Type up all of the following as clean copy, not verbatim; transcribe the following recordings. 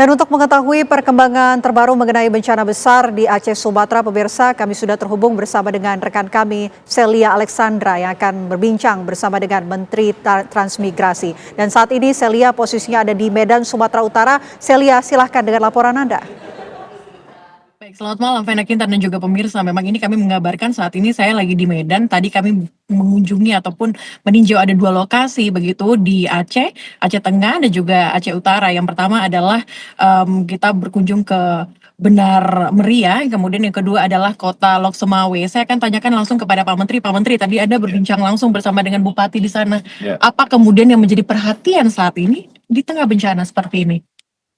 Dan untuk mengetahui perkembangan terbaru mengenai bencana besar di Aceh Sumatera, pemirsa, kami sudah terhubung bersama dengan rekan kami Celia Alexandra yang akan berbincang bersama dengan Menteri Transmigrasi. Dan saat ini Celia posisinya ada di Medan, Sumatera Utara. Celia, silahkan dengan laporan Anda. Baik, selamat malam Vena Kintan dan juga pemirsa. Memang ini kami mengabarkan saat ini saya lagi di Medan. Tadi kami mengunjungi ataupun meninjau ada dua lokasi begitu di Aceh, Aceh Tengah dan juga Aceh Utara. Yang pertama adalah kita berkunjung ke Benar Meriah, kemudian yang kedua adalah Kota Lok Semawe. Saya akan tanyakan langsung kepada Pak Menteri. Pak Menteri, tadi Anda berbincang langsung bersama dengan Bupati di sana. Apa kemudian yang menjadi perhatian saat ini di tengah bencana seperti ini?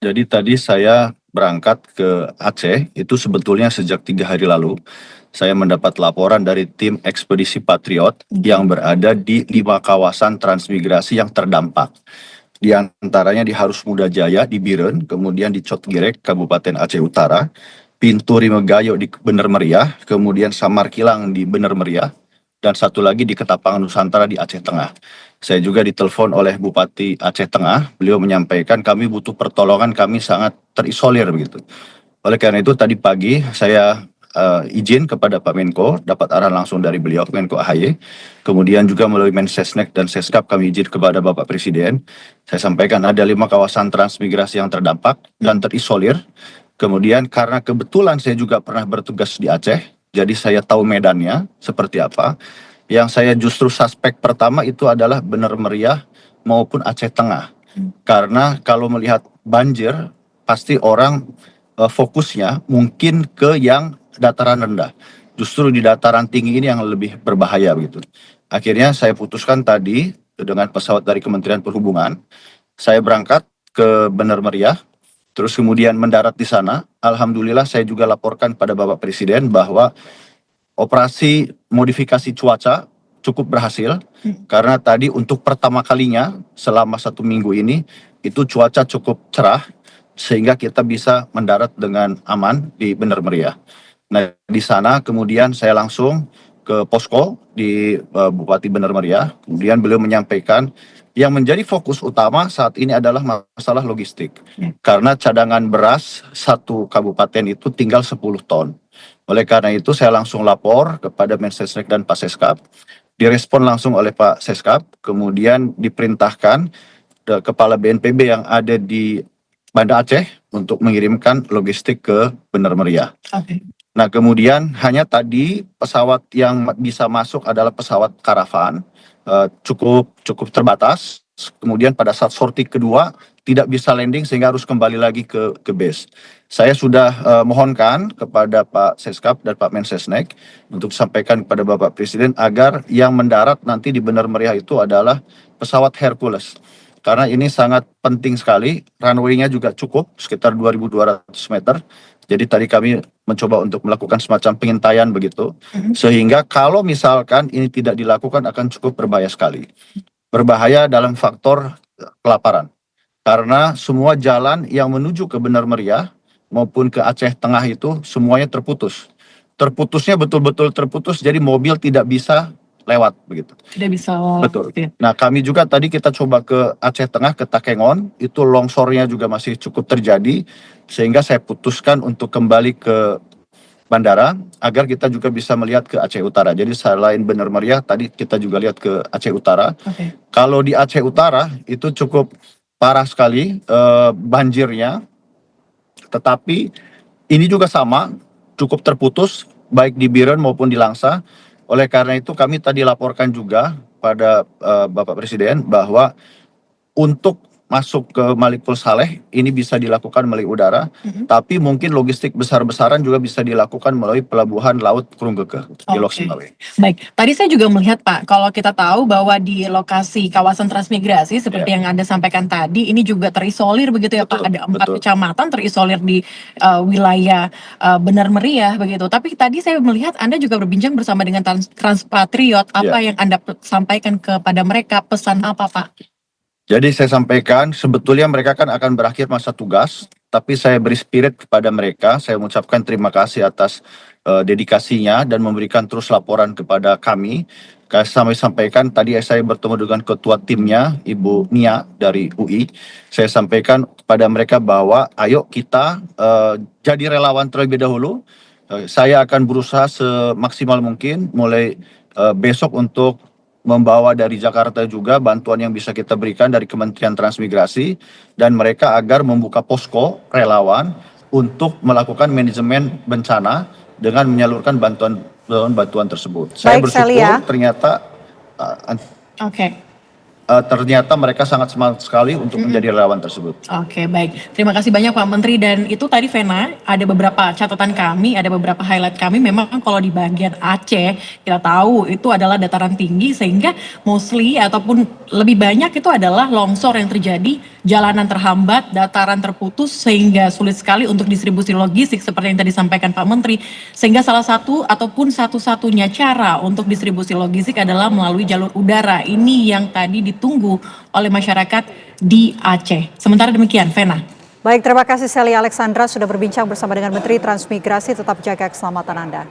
Jadi tadi saya berangkat ke Aceh, itu sebetulnya sejak 3 hari lalu. Saya mendapat laporan dari tim ekspedisi Patriot yang berada di 5 kawasan transmigrasi yang terdampak. Di antaranya di Harus Muda Jaya di Biren, kemudian di Cotgirek, Kabupaten Aceh Utara, Pintu Rimegayo di Bener Meriah, kemudian Samar Kilang di Bener Meriah, dan satu lagi di Ketapang Nusantara di Aceh Tengah. Saya juga ditelepon oleh Bupati Aceh Tengah, beliau menyampaikan kami butuh pertolongan, kami sangat terisolir begitu. Oleh karena itu tadi pagi saya izin kepada Pak Menko, dapat arahan langsung dari beliau, Menko AHY. Kemudian juga melalui Mensesnek dan Seskap kami izin kepada Bapak Presiden. Saya sampaikan ada 5 kawasan transmigrasi yang terdampak dan terisolir. Kemudian karena kebetulan saya juga pernah bertugas di Aceh, jadi saya tahu medannya seperti apa. Yang saya justru suspek pertama itu adalah Bener Meriah maupun Aceh Tengah. Karena kalau melihat banjir, pasti orang fokusnya mungkin ke yang dataran rendah. Justru di dataran tinggi ini yang lebih berbahaya begitu. Akhirnya saya putuskan tadi dengan pesawat dari Kementerian Perhubungan, saya berangkat ke Bener Meriah, terus kemudian mendarat di sana. Alhamdulillah saya juga laporkan pada Bapak Presiden bahwa operasi modifikasi cuaca cukup berhasil karena tadi untuk pertama kalinya selama 1 minggu ini itu cuaca cukup cerah sehingga kita bisa mendarat dengan aman di Bener Meriah. Nah di sana kemudian saya langsung ke posko di Bupati Bener Meriah, kemudian beliau menyampaikan yang menjadi fokus utama saat ini adalah masalah logistik. Karena cadangan beras satu kabupaten itu tinggal 10 ton. Oleh karena itu saya langsung lapor kepada Mensesnek dan Pak Seskap. Direspon langsung oleh Pak Seskap, kemudian diperintahkan Kepala BNPB yang ada di Banda Aceh untuk mengirimkan logistik ke Bener Meriah. Nah kemudian hanya tadi pesawat yang bisa masuk adalah pesawat karavan, cukup terbatas. Kemudian pada saat sortie kedua tidak bisa landing sehingga harus kembali lagi ke base. Saya sudah mohonkan kepada Pak Seskap dan Pak Mensesnek untuk sampaikan kepada Bapak Presiden agar yang mendarat nanti di Bener Meriah itu adalah pesawat Hercules. Karena ini sangat penting sekali, runway-nya juga cukup, sekitar 2.200 meter. Jadi tadi kami mencoba untuk melakukan semacam pengintaian begitu, sehingga kalau misalkan ini tidak dilakukan akan cukup berbahaya sekali. Berbahaya dalam faktor kelaparan. Karena semua jalan yang menuju ke Bener Meriah maupun ke Aceh Tengah itu semuanya terputus. Terputusnya betul-betul terputus, jadi mobil tidak bisa lewat begitu. Tidak bisa. Betul. Nah kami juga tadi kita coba ke Aceh Tengah, ke Takengon, itu longsornya juga masih cukup terjadi, sehingga saya putuskan untuk kembali ke bandara agar kita juga bisa melihat ke Aceh Utara. Jadi selain Bener Meriah, tadi kita juga lihat ke Aceh Utara. Kalau di Aceh Utara itu cukup parah sekali banjirnya, tetapi ini juga sama, cukup terputus baik di Biren maupun di Langsa. Oleh karena itu kami tadi laporkan juga pada Bapak Presiden bahwa untuk masuk ke Malikul Saleh ini bisa dilakukan melalui udara, tapi mungkin logistik besar-besaran juga bisa dilakukan melalui pelabuhan laut Krunggeke di Lok Semawe. Baik, tadi saya juga melihat Pak, kalau kita tahu bahwa di lokasi kawasan transmigrasi seperti yang Anda sampaikan tadi, ini juga terisolir begitu ya Pak, ada 4 kecamatan terisolir di wilayah Bener Meriah begitu. Tapi tadi saya melihat Anda juga berbincang bersama dengan Transpatriot, apa yang Anda sampaikan kepada mereka, pesan apa Pak? Jadi saya sampaikan sebetulnya mereka kan akan berakhir masa tugas tapi saya beri spirit kepada mereka. Saya mengucapkan terima kasih atas dedikasinya dan memberikan terus laporan kepada kami. Kami sampaikan tadi saya bertemu dengan ketua timnya, Ibu Nia dari UI. Saya sampaikan kepada mereka bahwa ayo kita jadi relawan terlebih dahulu. Saya akan berusaha semaksimal mungkin mulai besok untuk membawa dari Jakarta juga bantuan yang bisa kita berikan dari Kementerian Transmigrasi dan mereka agar membuka posko relawan untuk melakukan manajemen bencana dengan menyalurkan bantuan tersebut. Saya Baik, bersyukur Celia. ternyata Oke. ternyata mereka sangat semangat sekali untuk menjadi relawan tersebut. Oke, baik. Terima kasih banyak Pak Menteri. Dan itu tadi Vena, ada beberapa catatan kami, ada beberapa highlight kami. Memang kalau di bagian Aceh, kita tahu itu adalah dataran tinggi sehingga mostly ataupun lebih banyak itu adalah longsor yang terjadi, jalanan terhambat, dataran terputus sehingga sulit sekali untuk distribusi logistik seperti yang tadi disampaikan Pak Menteri. Sehingga salah satu ataupun satu-satunya cara untuk distribusi logistik adalah melalui jalur udara. Ini yang tadi ditunggu oleh masyarakat di Aceh. Sementara demikian, Vena. Baik, terima kasih Celia Alexandra sudah berbincang bersama dengan Menteri Transmigrasi. Tetap jaga keselamatan Anda.